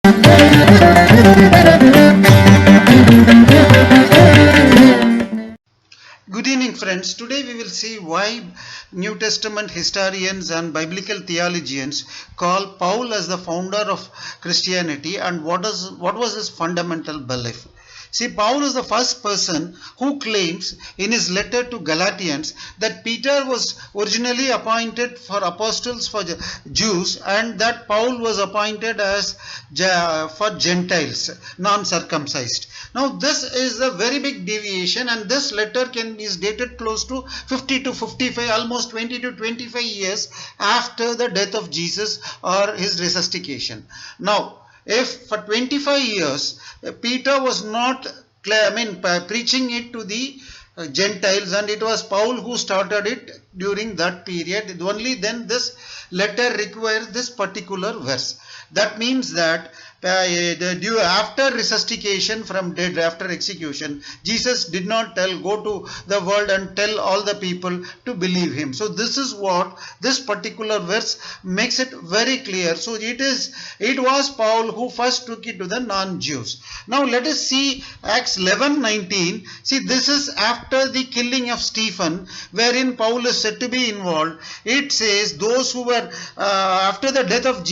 Good evening, friends. Today we will see why New Testament historians and biblical theologians call Paul as the founder of Christianity and what was his fundamental belief. See, Paul is the first person who claims in his letter to Galatians that Peter was originally appointed for apostles for Jews and that Paul was appointed as for Gentiles, non-circumcised. Now, this is a very big deviation, and this letter is dated close to 50 to 55, almost 20 to 25 years after the death of Jesus or his resuscitation. Now, if for 25 years Peter was not preaching it to the Gentiles, and it was Paul who started it during that period, only then this letter requires this particular verse. That means that after resuscitation from dead, after execution, Jesus did not go to the world and tell all the people to believe him. So this is what this particular verse makes it very clear. So it was Paul who first took it to the non-Jews. Now let us see Acts 11:19. See, this is after the killing of Stephen, wherein Paul is said to be involved. It says those who were after the death of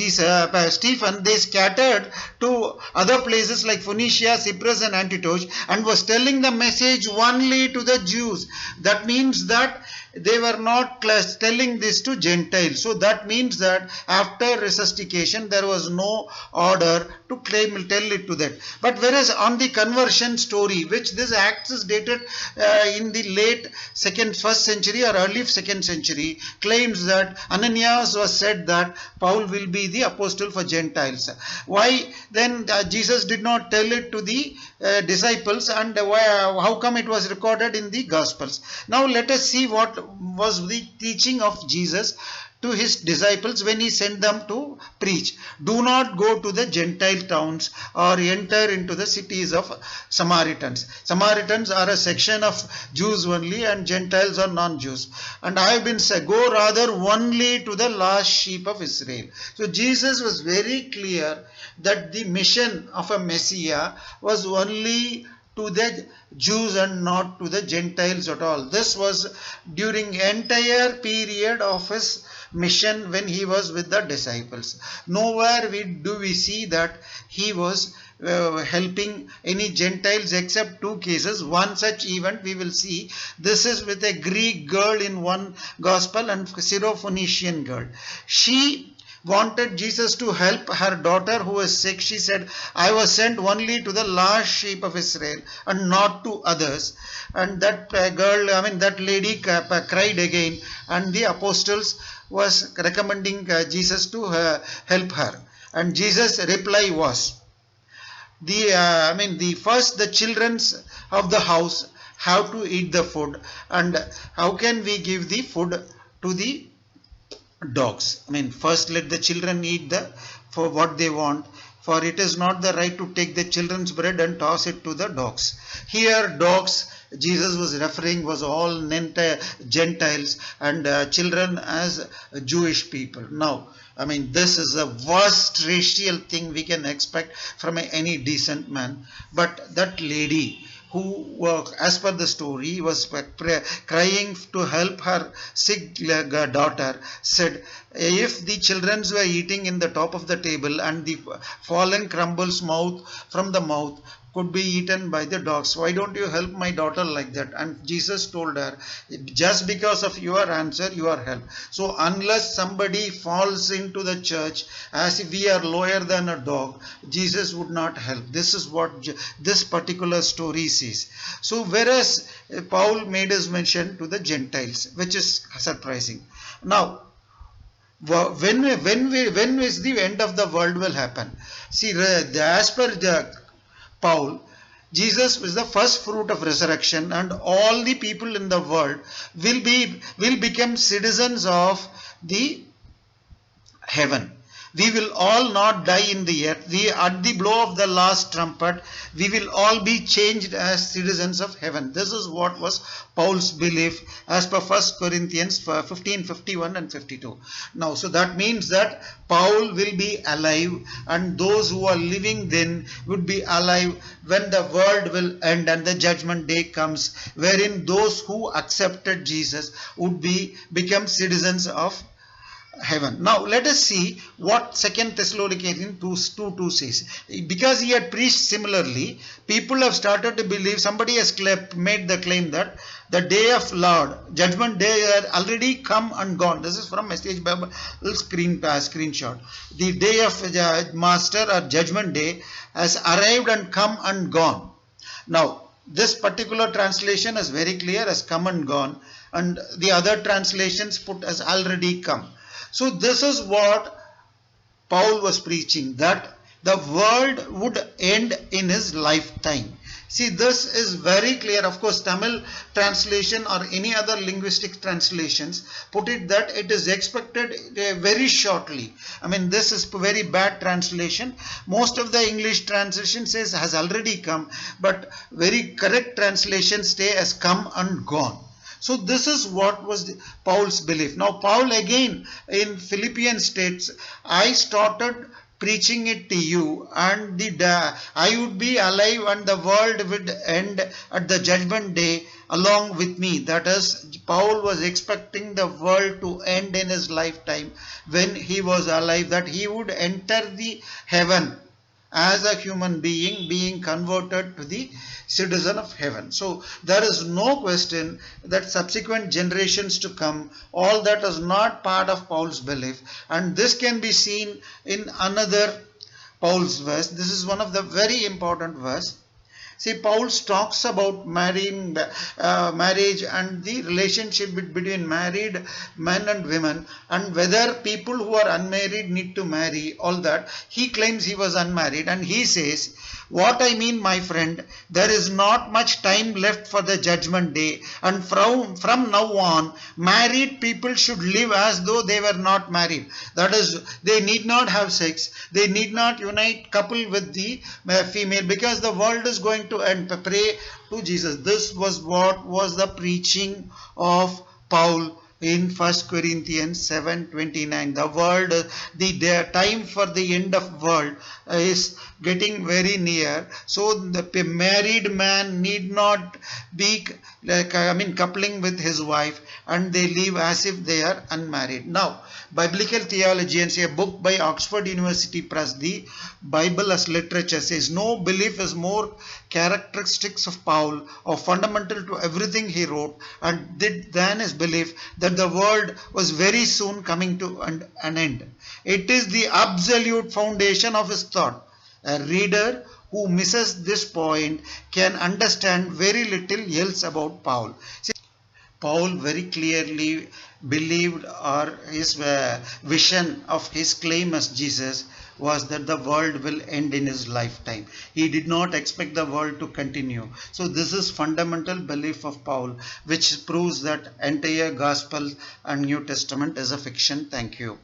Stephen, they scattered to other places like Phoenicia, Cyprus and Antioch, and was telling the message only to the Jews. That means that they were not telling this to Gentiles. So that means that after resuscitation there was no order to tell it to that. But whereas on the conversion story, which this Acts is dated in the late first century or early second century, claims that Ananias was said that Paul will be the apostle for Gentiles. Why then Jesus did not tell it to the disciples, and how come it was recorded in the Gospels? Now let us see what was the teaching of Jesus to his disciples when he sent them to preach. Do not go to the Gentile towns or enter into the cities of Samaritans. Samaritans are a section of Jews only, and Gentiles are non-Jews. And I have been said, go rather only to the lost sheep of Israel. So Jesus was very clear that the mission of a Messiah was only to the Jews and not to the Gentiles at all. This was during entire period of his mission when he was with the disciples. Nowhere do we see that he was helping any Gentiles except two cases. One such event we will see. This is with a Greek girl in one gospel and Syrophoenician girl. She wanted Jesus to help her daughter who was sick. She said, I was sent only to the lost sheep of Israel and not to others. And that that lady cried again, and the apostles was recommending Jesus to help her. And Jesus' reply was, the children of the house have to eat the food, and how can we give the food to the dogs? First let the children eat for what they want, for it is not the right to take the children's bread and toss it to the dogs. Here dogs, Jesus was referring, was all Gentiles, and children as Jewish people. Now, this is the worst racial thing we can expect from any decent man. But that lady, who, as per the story, was crying to help her sick daughter, said, if the children were eating in the top of the table and the fallen crumbles from the mouth could be eaten by the dogs, why don't you help my daughter like that? And Jesus told her, just because of your answer you are helped. So unless somebody falls into the church as if we are lower than a dog, Jesus would not help. This is what this particular story says. So whereas Paul made his mention to the Gentiles, which is surprising. Now, when is the end of the world will happen? See, as per Paul, Jesus is the first fruit of resurrection, and all the people in the world will become citizens of the heaven. We will all not die in the earth. We, at the blow of the last trumpet, we will all be changed as citizens of heaven. This is what was Paul's belief as per 1 Corinthians 15, 51 and 52. Now, so that means that Paul will be alive, and those who are living then would be alive when the world will end and the judgment day comes, wherein those who accepted Jesus would become citizens of heaven. Now let us see what 2 Thessalonians 2:2 says. Because he had preached similarly, people have started to believe, somebody has made the claim that the day of Lord, judgment day, had already come and gone. This is from Message Bible screenshot. The day of Master or judgment day has arrived and come and gone. Now this particular translation is very clear as come and gone, and the other translations put as already come. So this is what Paul was preaching, that the world would end in his lifetime. See, this is very clear. Of course, Tamil translation or any other linguistic translations put it that it is expected very shortly. I mean, this is very bad translation. Most of the English translation says has already come, but very correct translations say has come and gone. So this is what was Paul's belief. Now Paul again in Philippians states, I started preaching it to you, and I would be alive and the world would end at the judgment day along with me. That is, Paul was expecting the world to end in his lifetime when he was alive, that he would enter the heaven as a human being converted to the citizen of heaven. So there is no question that subsequent generations to come, all that is not part of Paul's belief, and this can be seen in another Paul's verse. This is one of the very important verse. See, Paul talks about marriage and the relationship between married men and women, and whether people who are unmarried need to marry, all that. He claims he was unmarried, and he says, what I mean, my friend, there is not much time left for the judgment day, and from now on, married people should live as though they were not married. That is, they need not have sex, they need not unite couple with the female, because the world is going to end. Pray to Jesus. This was what was the preaching of Paul in 1 Corinthians 7:29. The world, the time for the end of world is getting very near. So the married man need not be coupling with his wife, and they live as if they are unmarried. Now, Biblical Theologians, a book by Oxford University Press, the Bible as Literature, says no belief is more characteristics of Paul or fundamental to everything he wrote and did than his belief that the world was very soon coming to an end. It is the absolute foundation of his thought. A reader who misses this point can understand very little else about Paul. See, Paul very clearly believed, or his vision of his claim as Jesus was that the world will end in his lifetime. He did not expect the world to continue. So this is fundamental belief of Paul, which proves that entire gospel and New Testament is a fiction. Thank you.